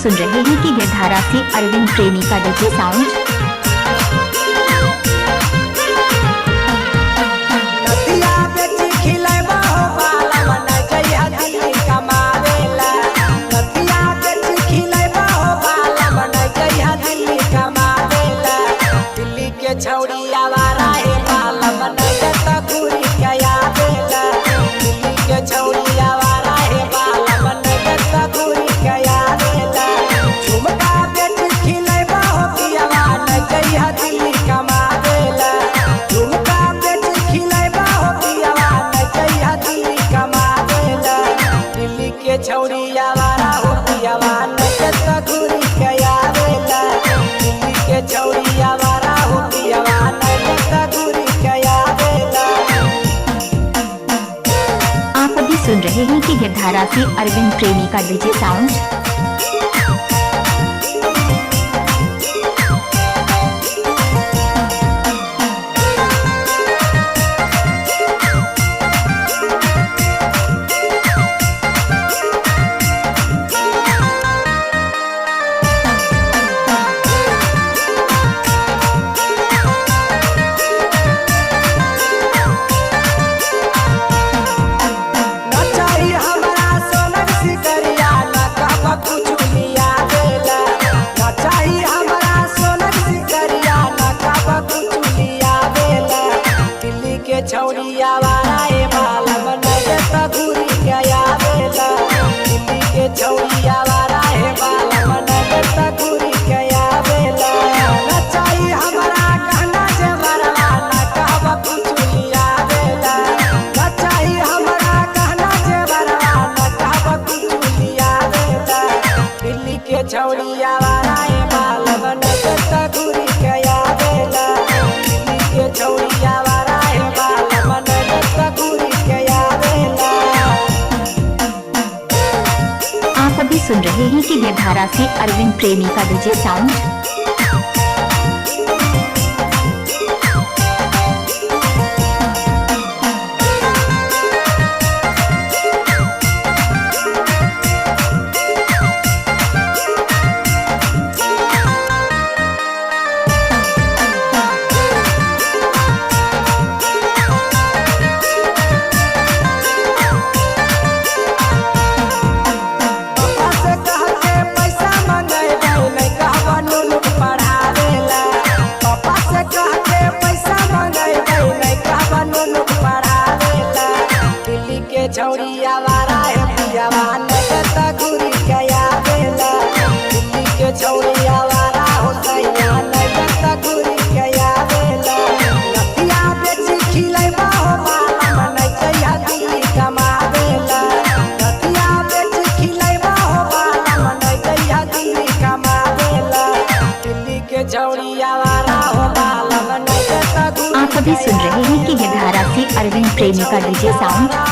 सुन रहे हैं कि गिरधारा से अरविंद प्रेमी का डीजे साउंड। छौड़ी आवारा है बाल बनैले तकुरी कया बेला, दिल्ली के छौड़ी आवारा है बाल बनैले तकुरी कया बेला। झुमका बेच खिलैबा हो पियावा न जइहा दिल्ली कमा बेला, झुमका बेच खिलैबा हो पियावा न जइहा दिल्ली कमा बेला। दिल्ली के छौड़ी आवारा हो पियावा न तकुरी कया बेला, दिल्ली के छौड़ी आवारा हो आप अभी सुन रहे हैं कि गिरधारा से अरविंद प्रेमी का डीजे साउंड। छौड़ी आवारा ए बाल बनैले तकुरी कया बेला, दिल्ली के छौड़ी आवारा ए बाल बनैले तकुरी कया बेला। नचाई हमरा कहना जे मरवा न कहब कुछ लिया बेला, नचाई हमरा कहना जे मरवा न कहब कुछ लिया बेला। दिल्ली के छौड़ी आवारा ए बाल बनैले तकुरी कया बेला, दिल्ली के छौड़ी आवारा आप अभी सुन रहे हैं कि गिरधारा से अरविंद प्रेमी का डीजे साउंड। छौड़ी आवारा है पियावा न तकुरी कया बेला, दिल्ली के छौड़ी आवारा हो सैया न तकुरी कया बेला। नथिया बेच खिलैबा हो बाल न जइहा दिल्ली कमा बेला, नथिया बेच खिलैबा हो बाल न जइहा दिल्ली कमा बेला। दिल्ली के छौड़ी आवारा हो बाल न तकुरी। आप अभी सुन रहे हैं कि गिरधारा से अरविंद प्रेमी का डीजे साउंड।